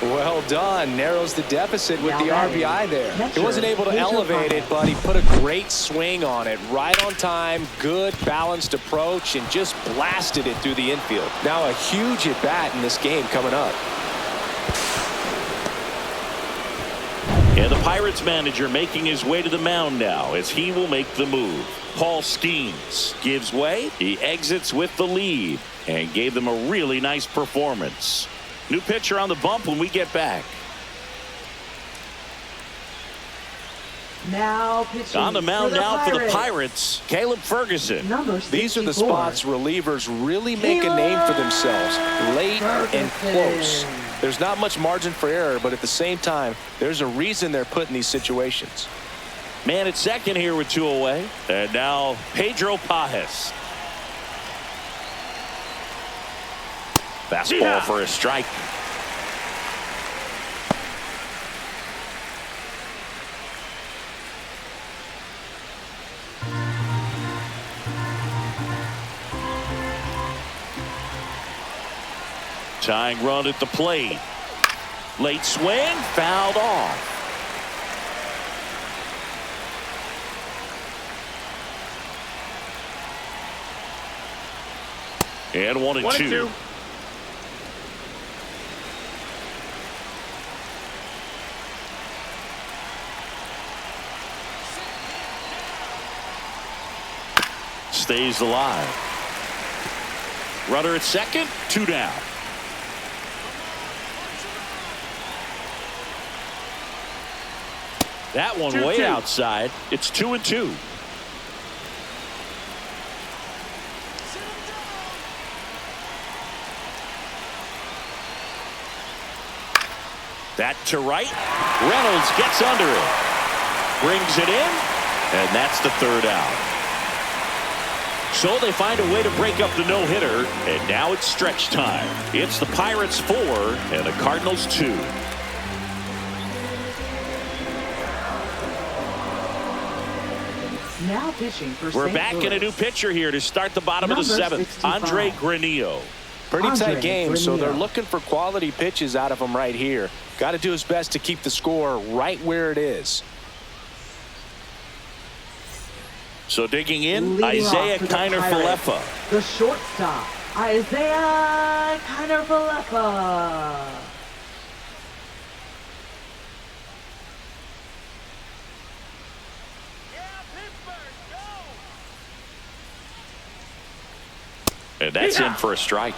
Well done. Narrows the deficit with the Now RBI there. catcher, He wasn't able to Pedro elevate it, Cardinals. but he put a great swing on it. Right on time, good balanced approach, and just blasted it through the infield. Now a huge at-bat in this game coming up. And the Pirates manager making his way to the mound now as he will make the move. Paul Skeens gives way. He exits with the lead and gave them a really nice performance. New pitcher on the bump when we get back. Now pitching On the mound for the now for the Pirates. Pirates, Caleb Ferguson. Number These are the 64. spots relievers really make a name for themselves. Late and close. There's not much margin for error, but at the same time, there's a reason they're put in these situations. Man at second here with two away. And now Pedro Pajes. Fastball for a strike. Tying run at the plate. Late swing, fouled off. And 1-2. Stays alive. Runner at second, two down. That one way outside. It's 2-2. That to right. Reynolds gets under it. Brings it in. And that's the third out. So they find a way to break up the no-hitter. And now it's stretch time. It's the Pirates 4 and the Cardinals 2. Now pitching for We're St. back in a Louis. new pitcher here to start the bottom of the Number seventh. 65. Andre Granillo. Pretty Andre tight game, so they're Granillo. looking for quality pitches out of him right here. Got to do his best to keep the score right where it is. So digging in, Leading Isaiah off for the Kiner-Falefa. Pirates, the shortstop, Isaiah Kiner-Falefa. And that's in for a strike.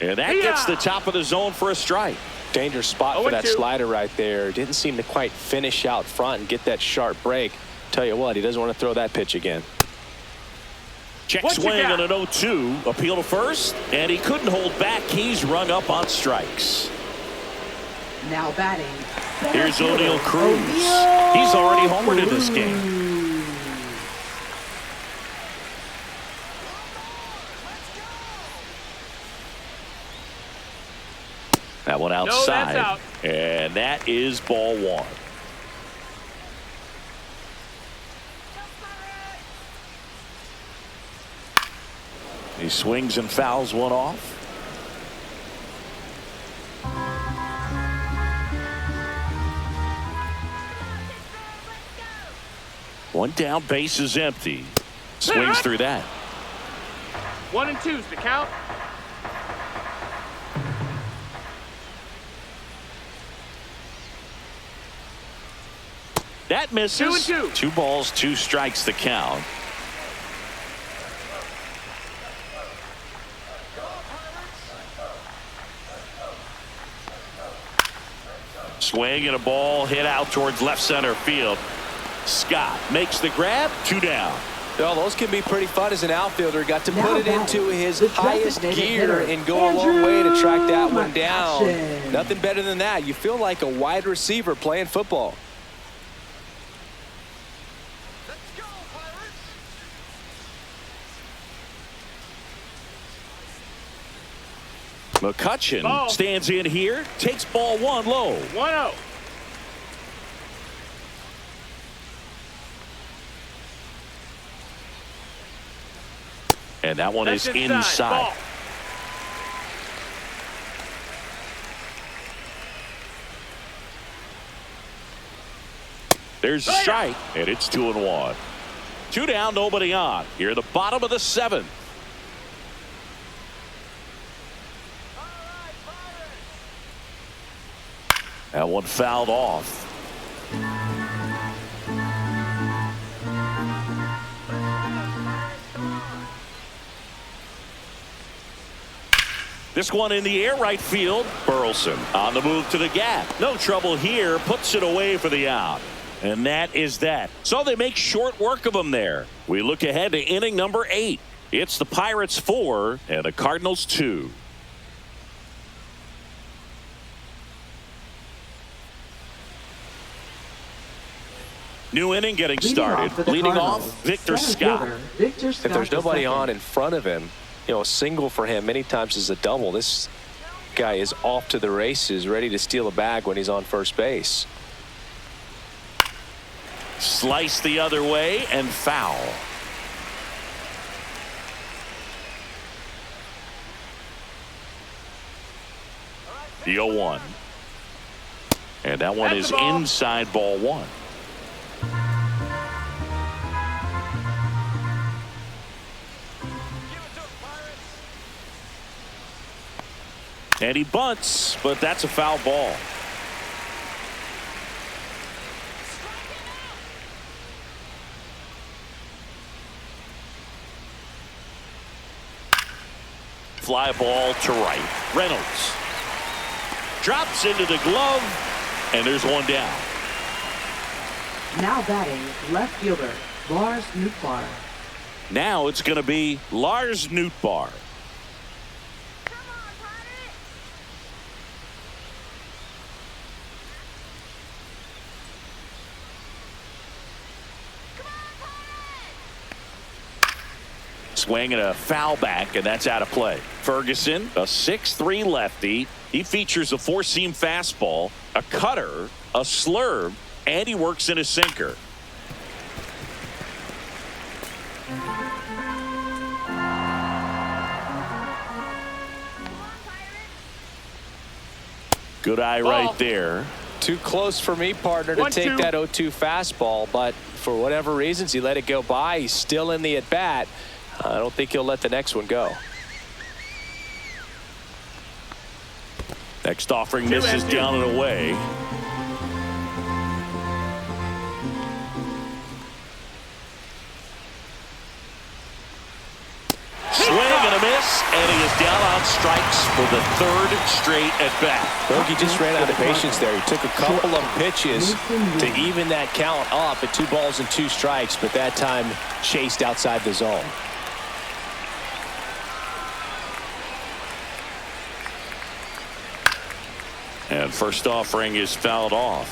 And that gets the top of the zone for a strike. Dangerous spot for that 0-2. slider right there. Didn't seem to quite finish out front and get that sharp break. Tell you what, he doesn't want to throw that pitch again. Check What you swing got? on an 0-2. Appeal to first. And he couldn't hold back. He's rung up on strikes. Now batting. Here's center O'Neal fielder, Cruz. O'Neal He's already homered in this game. Cruz. That one that's outside. out. And that is ball one. He swings and fouls one off. One down, base is empty. Swings through that. 1-2's the count. That misses. 2-2. 2 balls, 2 strikes the count. Swing and a ball hit out towards left center field. Scott makes the grab. 2 down. Well, those can be pretty fun as an outfielder. Got to Now put it into batting, his the highest designated gear hitter, and go a long way to track that one Andrew down. McCutchen. Nothing better than that. You feel like a wide receiver playing football. McCutchen Ball. stands in here, takes ball 1 low. 1-0. And that one is That's inside. Ball. There's a strike, and it's 2-1. 2 down, nobody on. Here at the bottom of the 7th. That one fouled off. This one in the air right field. Burleson on the move to the gap. No trouble here. Puts it away for the out. And that is that. So they make short work of them there. We look ahead to inning number 8. It's the Pirates 4 and the Cardinals 2. New inning getting started. Leading off, Victor Scott. If there's nobody on in front of him, you know, a single for him many times is a double. This guy is off to the races, ready to steal a bag when he's on first base. Slice the other way and foul. The 0-1. And that one is inside ball 1. And he bunts, but that's a foul ball. Fly ball to right. Reynolds drops into the glove, and there's one down. Now batting, left fielder, Lars Nootbaar. Now it's going to be Lars Nootbaar. Swing and a foul back, and that's out of play. Ferguson, a 6'3" lefty. He features a 4-seam fastball, a cutter, a slurve, and he works in a sinker. Good eye right there. Too close for me, partner, to take that 0-2 fastball, but for whatever reasons, he let it go by. He's still in the at-bat. I don't think he'll let the next one go. Next offering misses down and away. Swing and a miss, and he is down on strikes for the 3rd straight at bat. Bogey just ran out of patience there. He took a couple of pitches to even that count up at 2 balls and 2 strikes, but that time chased outside the zone. And first offering is fouled off.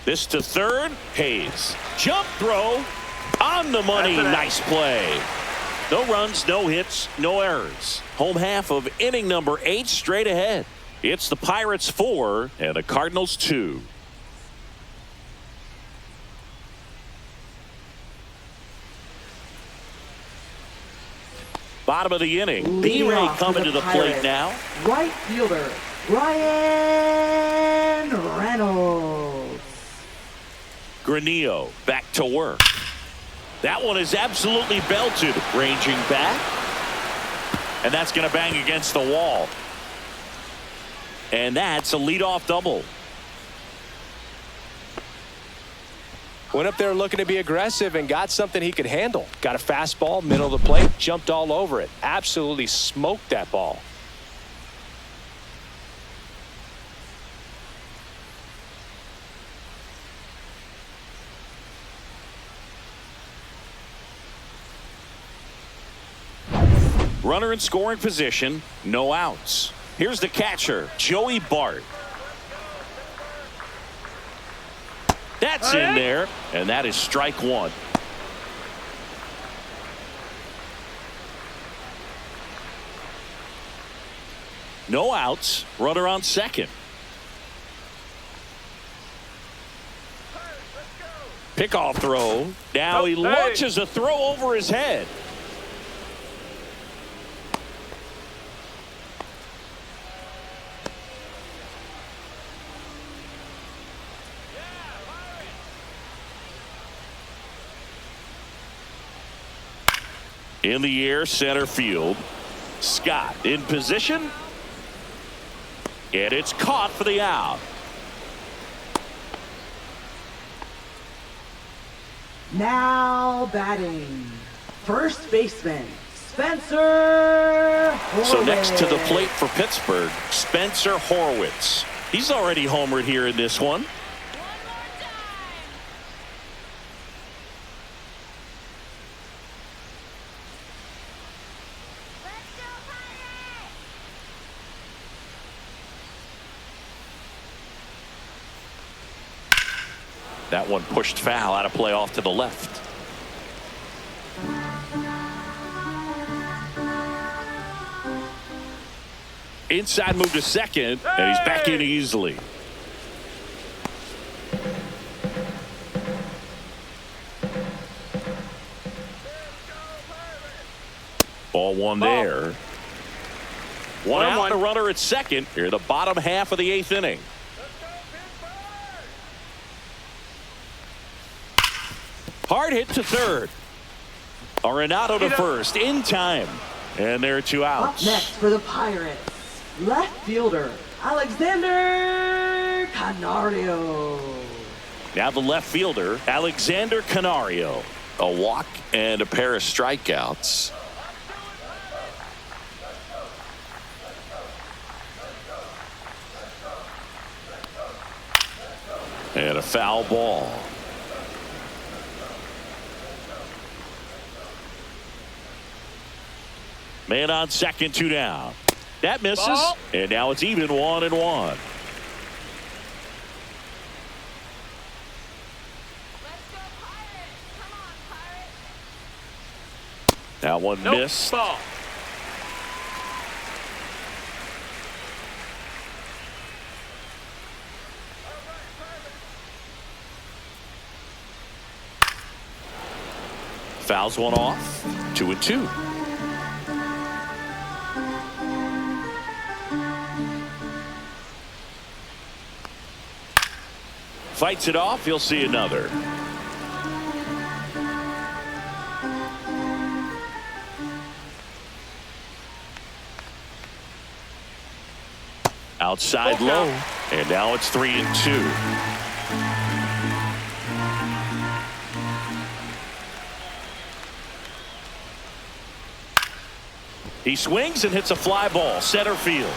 This to third. Hayes. Jump throw. On the money. Nice play. No runs, no hits, no errors. Home half of inning number 8 straight ahead. It's the Pirates 4 and the Cardinals 2. Bottom of the inning. B-Ray coming to the plate now. Right fielder, Ryan Reynolds. Granillo back to work. That one is absolutely belted. Ranging back. And that's going to bang against the wall. And that's a leadoff double. Went up there looking to be aggressive and got something he could handle. Got a fastball, middle of the plate, jumped all over it. Absolutely smoked that ball. Runner in scoring position, no outs. Here's the catcher, Joey Bart. That's in there, and that is strike one. No outs, runner on second. Pickoff throw. Now he launches a throw over his head. In the air, center field. Scott in position. And it's caught for the out. Now batting, first baseman, Spencer Horwitz. So next to the plate for Pittsburgh, Spencer Horwitz. He's already homered here in this one. That one pushed foul, out of play off to the left. Inside move to second, and he's back in easily. Ball one there. One out, and a runner at second. Here, the bottom half of the eighth inning. Hard hit to third. Arenado to first in time. And there are two outs. Up next for the Pirates, left fielder, Alexander Canario. Now the left fielder, Alexander Canario. A walk and a pair of strikeouts. And a foul ball. Man on second, two down. That misses. Ball. And now it's even 1-1. Let's go, Pirates. Come on, Pirates. That one missed. Ball. Fouls one off. 2-2. Fights it off. He'll see another. Outside low. And now it's 3-2. He swings and hits a fly ball. Center field.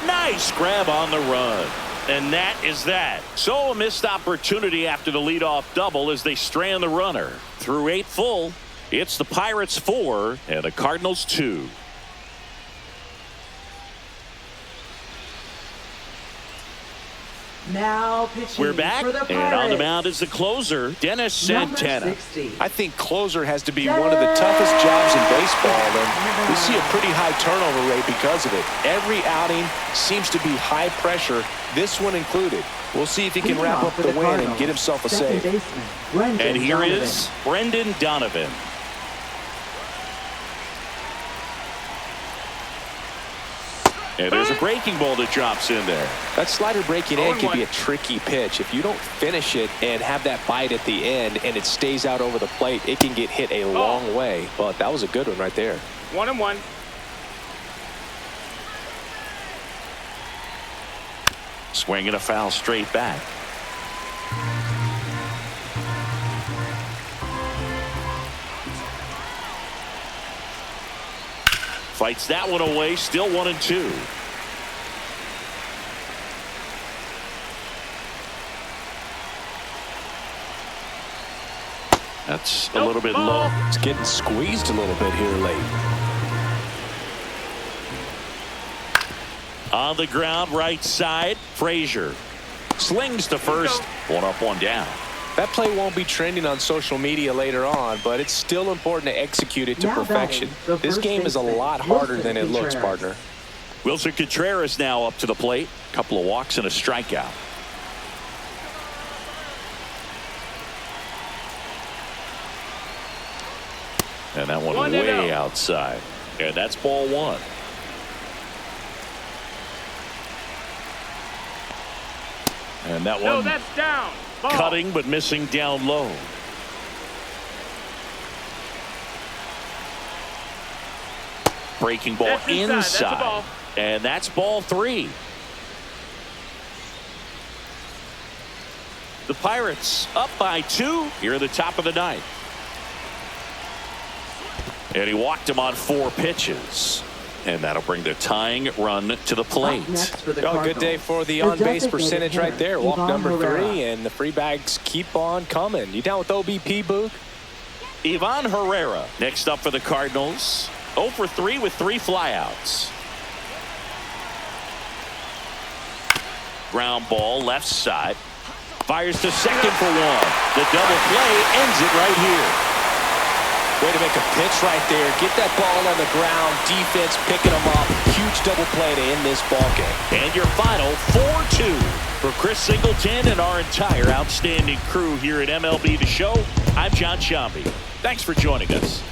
Nice grab on the run. And that is that. So a missed opportunity after the leadoff double as they strand the runner. Through 8 full, it's the Pirates 4 and the Cardinals 2. Now pitching We're back, for the Pirates, and on the mound is the closer, Dennis Santana. number 60. I think closer has to be one of the toughest jobs in baseball, and we see a pretty high turnover rate because of it. Every outing seems to be high pressure, this one included. We'll see if he can wrap up the win and get himself a save. And here is Brendan Donovan. And there's a breaking ball that drops in there. That slider breaking in can be a tricky pitch. If you don't finish it and have that bite at the end and it stays out over the plate, it can get hit a long way. But that was a good one right there. 1-1. Swinging a foul straight back. Fights that one away. Still 1-2. That's a little bit low. It's getting squeezed a little bit here late. On the ground, right side. Frazier slings to first. One up, one down. That play won't be trending on social media later on, but it's still important to execute it to perfection. This game is a lot harder than it looks, partner. Wilson Contreras now up to the plate. Couple of walks and a strikeout. And that one way outside. And that's ball one. And that one that's down. Ball. cutting but missing down low. Breaking ball That's inside. That's a ball. And that's ball three. The Pirates up by 2 here at the top of the ninth. And he walked him on 4 pitches. And that'll bring the tying run to the plate. Good day for the on-base percentage right there. Walk number 3, and the free bags keep on coming. You down with OBP, Boog? Ivan Herrera next up for the Cardinals. 0 for 3 with 3 flyouts. Ground ball left side. Fires to second for 1. The double play ends it right here. Way to make a pitch right there. Get that ball on the ground. Defense picking them up. Huge double play to end this ball game. And your final 4-2 for Chris Singleton and our entire outstanding crew here at MLB The Show. I'm John Sciambi. Thanks for joining us.